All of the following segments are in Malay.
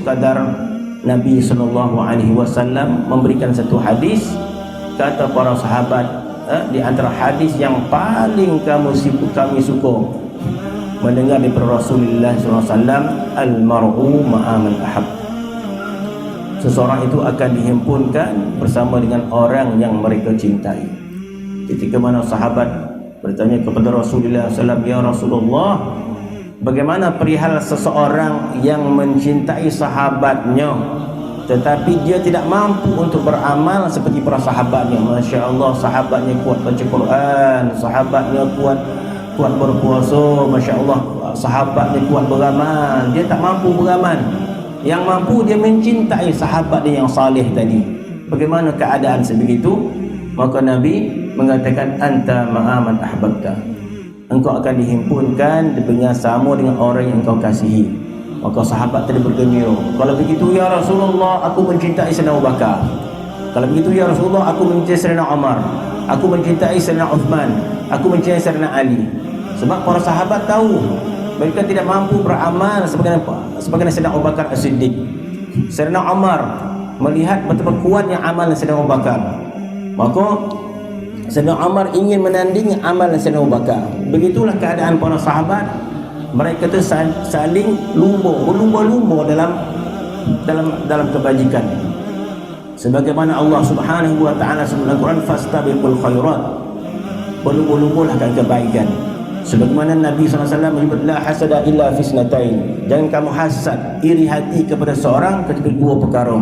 sekadar Nabi SAW memberikan satu hadis. Kata para sahabat, di antara hadis yang paling kami suka mendengar daripada Rasulullah SAW, al-mar'u ma'a man ahab. Seseorang itu akan dihimpunkan bersama dengan orang yang mereka cintai. Ketika mana sahabat bertanya kepada Rasulullah SAW, ya Rasulullah, bagaimana perihal seseorang yang mencintai sahabatnya tetapi dia tidak mampu untuk beramal seperti para sahabatnya? Masya Allah, sahabatnya kuat baca Quran, sahabatnya kuat berpuasa, Masya Allah, sahabatnya kuat beramal, dia tak mampu beramal. Yang mampu dia mencintai sahabat dia yang salih tadi. Bagaimana keadaan sebegitu? Maka Nabi mengatakan, anta ma'aman ahbabta, engkau akan dihimpunkan dengan sama dengan orang yang engkau kasihi. Maka sahabat tadi bergembira, kalau begitu ya Rasulullah, aku mencintai Sayyidina Abu Bakar. Kalau begitu ya Rasulullah, aku mencintai Sayyidina Umar, aku mencintai Sayyidina Uthman, aku mencintai Sayyidina Ali. Sebab para sahabat tahu mereka tidak mampu beramal sebagaimana Sayyidina Abu Bakar As-Siddiq. Sayyidina Umar melihat betapa kuatnya amalan Sayyidina Abu Bakar, maka Sayyidina Umar ingin menandingi amalan Sayyidina Abu Bakar. Begitulah keadaan para sahabat. Mereka tu saling berlumba-lumba dalam kebajikan. Sebagaimana Allah Subhanahu wa taala sebut dalam Quran, fastabiqul khairat, berlumba-lumbalah kan kebaikan. Sebagaimana Nabi SAW menyebut, la hasada illa fi isnatain, jangan kamu hasad, iri hati kepada seorang ketika dua perkara.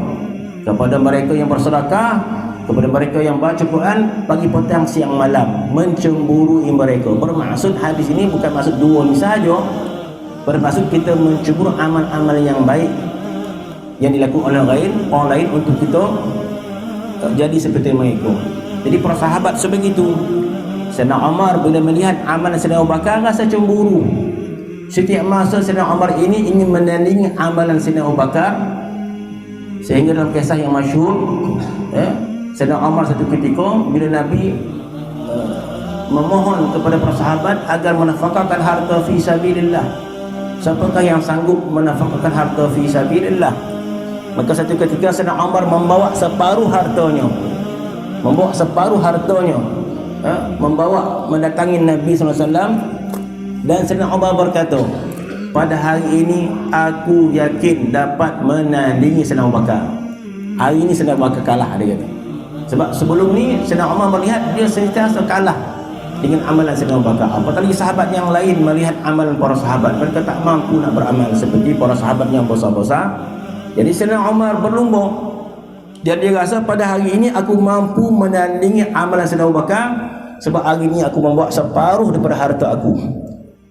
Kepada mereka yang bersedekah, kepada mereka yang baca Quran pagi petang siang malam, mencemburui mereka. Bermaksud hadis ini bukan maksud dua ni sahaja, bermaksud kita mencemburu amal-amal yang baik yang dilakukan oleh orang lain untuk kita jadi seperti mereka. Jadi para sahabat sebegitu. Sayyidina Umar bila melihat amalan Sayyidina Abu Bakar rasa cemburu. Setiap masa Sayyidina Umar ini ingin menandingi amalan Sayyidina Abu Bakar, sehingga dalam kisah yang masyhur, Sayyidina Umar satu ketika bila Nabi memohon kepada para sahabat agar menafkahkan harta fi sabilillah, siapakah yang sanggup menafkahkan harta fi sabilillah? Maka satu ketika Sayyidina Umar membawa separuh hartanya, membawa mendatangi Nabi SAW, dan Sayyidina Umar berkata, pada hari ini aku yakin dapat menandingi Sayyidina Abu Bakar. Hari ini Sayyidina Abu Bakar kalah, dia kata. Sebab sebelum ni Sayyidina Umar melihat dia sentiasa kalah dengan amalan Sayyidina Abu Bakar. Apatah lagi sahabat yang lain melihat amalan para sahabat, mereka tak mampu nak beramal seperti para sahabat yang besar-besar. Jadi Sayyidina Umar berlumba, dia rasa pada hari ini aku mampu menandingi amalan Sayyidina Abu Bakar, sebab hari ini aku membawa separuh daripada harta aku.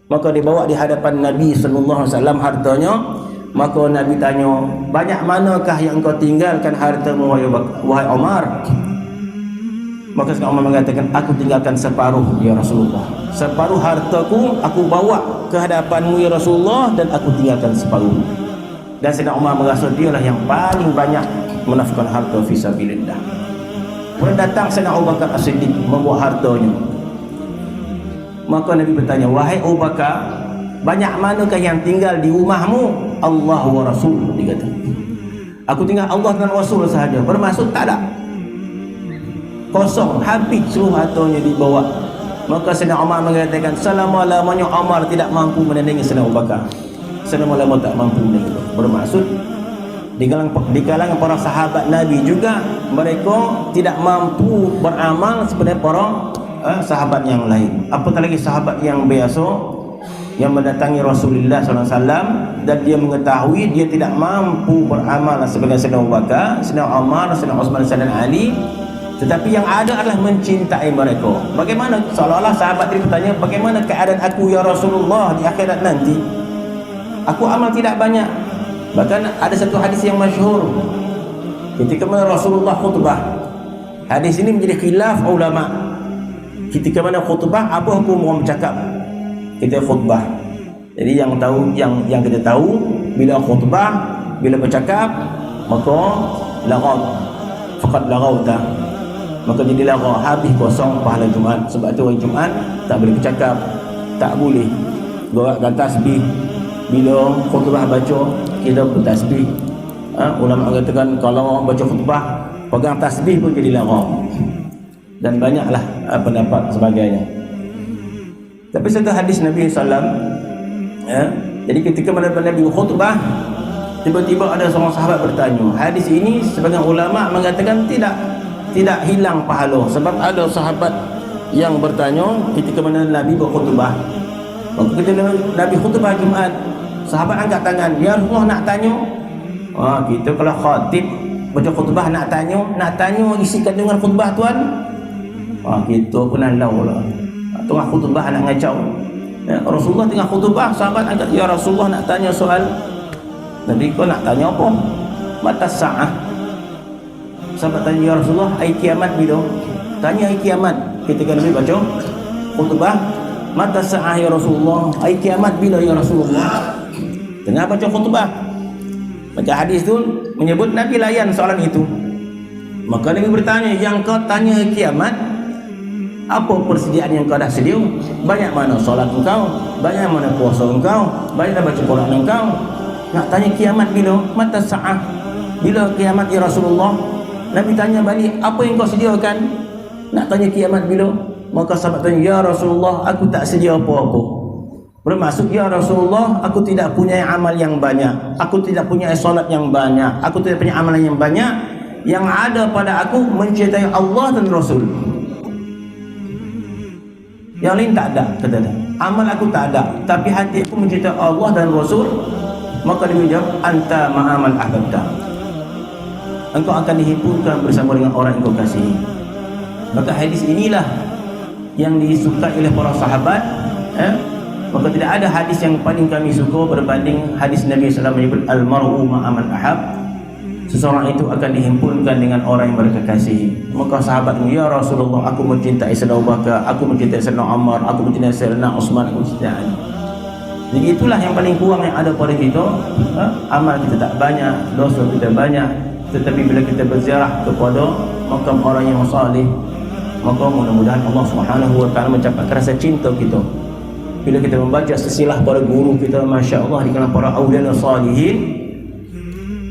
Maka dibawa di hadapan Nabi SAW hartanya. Maka Nabi tanya, banyak manakah yang kau tinggalkan hartamu wahai Umar? Maka Sayyidina Umar mengatakan, aku tinggalkan separuh ya Rasulullah. Separuh hartaku aku bawa ke hadapanmu ya Rasulullah, dan aku tinggalkan separuh. Dan Sayyidina Umar merasa dialah yang paling banyak menafkahkan harta fi sabilillah. Kemudian datang Sayyidina Abu Bakar As-Siddiq membawa hartanya. Maka Nabi bertanya, wahai Abu Bakar, banyak manakah yang tinggal di rumahmu? Allah wa Rasul, dia kata. Aku tinggal Allah dan Rasul sahaja. Bermaksud tak ada, kosong, habis seluruh hartanya dibawa. Maka Sayyidina Umar mengatakan, selama-lamanya Umar tidak mampu menandingi Sayyidina Abu Bakar. Selama-lama tak mampu menandingi. Bermaksud di kalangan para sahabat Nabi juga, mereka tidak mampu beramal seperti para sahabat yang lain. Apatah lagi sahabat yang biasa yang mendatangi Rasulullah SAW dan dia mengetahui dia tidak mampu beramal sebagai Sayyidina Abu Bakar, Sayyidina Umar, Sayyidina Uthman, Sayyidina Ali, tetapi yang ada adalah mencintai mereka. Bagaimana, seolah-olah sahabat ini bertanya, bagaimana keadaan aku ya Rasulullah di akhirat nanti? Aku amal tidak banyak. Bahkan ada satu hadis yang masyhur ketika mana Rasulullah khutbah. Hadis ini menjadi khilaf ulama. Ketika mana khutbah, apa hukum orang bercakap kita khutbah? Jadi yang kita tahu, bila khutbah, bila bercakap, maka laghaw, faqad laghawta, maka jadi laghaw, habis kosong pahala Jumaat. Sebab tu hari Jumaat tak boleh bercakap, tak boleh gorakkan tasbih. Bila khutbah baca, kita bertasbih. Ulama mengatakan kalau baca khutbah pegang tasbih pun jadi larang, dan banyaklah pendapat sebagainya. Tapi satu hadis Nabi SAW, jadi ketika Nabi khutbah, tiba-tiba ada seorang sahabat bertanya. Hadis ini sebagian ulama mengatakan tidak hilang pahala, sebab ada sahabat yang bertanya ketika Nabi berkhutbah. Maka ketika Nabi khutbah Jumaat, sahabat angkat tangan, ya Rasulullah nak tanya. Kita kalau khatib baca khutbah nak tanya isi kandungan khutbah tuan. Kita pun halau lah. Tengah khutbah nak ngacau. Rasulullah tengah khutbah, sahabat angkat, ya Rasulullah nak tanya soal. Nabi kau nak tanya apa? Mata sa'ah. Sahabat tanya, ya Rasulullah, hari kiamat bila? Tanya hari kiamat. Ketika Nabi baca khutbah, mata sa'ah ya Rasulullah, hari kiamat bila ya Rasulullah? Tengah baca khutbah. Baca hadis tu menyebut Nabi layan soalan itu. Maka Nabi bertanya, yang kau tanya hari kiamat, apa persediaan yang kau dah sedia? Banyak mana solat engkau? Banyak mana puasa engkau? Banyak baca Quran engkau? Nak tanya kiamat bila? Mata sa'ah. Bila kiamat ya Rasulullah? Nabi tanya balik, apa yang kau sediakan? Nak tanya kiamat bila? Maka sahabat tanya, ya Rasulullah, aku tak sedia apa-apa. Bermaksud, ya Rasulullah, aku tidak punya amal yang banyak, aku tidak punya solat yang banyak, aku tidak punya amalan yang banyak. Yang ada pada aku mencintai Allah dan Rasul. Yang lain tak ada, kata dia. Amal aku tak ada, tapi hati aku mencintai Allah dan Rasul. Maka dia menjawab, anta ma'amal ahbabta. Engkau akan dihimpunkan bersama dengan orang yang kau kasihi. Maka hadis inilah yang disukai oleh para sahabat. Maka tidak ada hadis yang paling kami suka berbanding hadis Nabi SAW menyebut al-mar'u ma'aman ahab. Seseorang itu akan dihimpunkan dengan orang yang mereka kasihi. Maka sahabat, ya Rasulullah, aku mencintai Sayyidina Abu Bakar, aku mencintai Sayyidina Umar, aku mencintai Sayyidina Utsman, aku mencintai Ali. Jadi itulah yang paling kurang yang ada pada kita. Amal kita tak banyak, dosa kita banyak, tetapi bila kita berziarah kepada makam orang yang salih, maka mudah-mudahan Allah Subhanahu wa taala mencapai rasa cinta kita. Bila kita membaca silsilah para guru kita, masya-Allah, di kalangan para aulia dan salihin,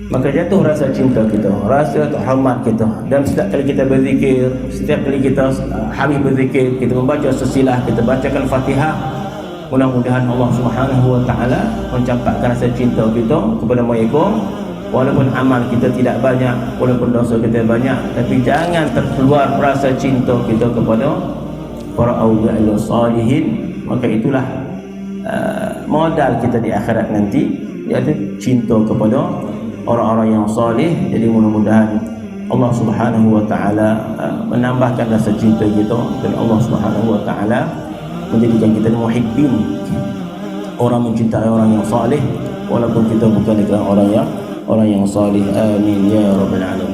maka jatuh rasa cinta kita, rasa hormat kita. Dan setiap kali kita berzikir, setiap kali kita habis berzikir, kita membaca silsilah, kita bacakan Fatihah, mudah-mudahan Allah Subhanahu wa taala mencampakkan rasa cinta kita kepada mereka. Walaupun amal kita tidak banyak, walaupun dosa kita banyak, tapi jangan terkeluar rasa cinta kita kepada para aulia dan salihin. Maka itulah modal kita di akhirat nanti, iaitu cinta kepada orang-orang yang salih. Jadi mudah-mudahan Allah Subhanahu wa taala menambahkan rasa cinta kita, dan Allah Subhanahu wa taala menjadikan kita muhibbin, orang mencintai orang yang salih walaupun kita bukan orang yang salih. Amin ya rabbal alamin.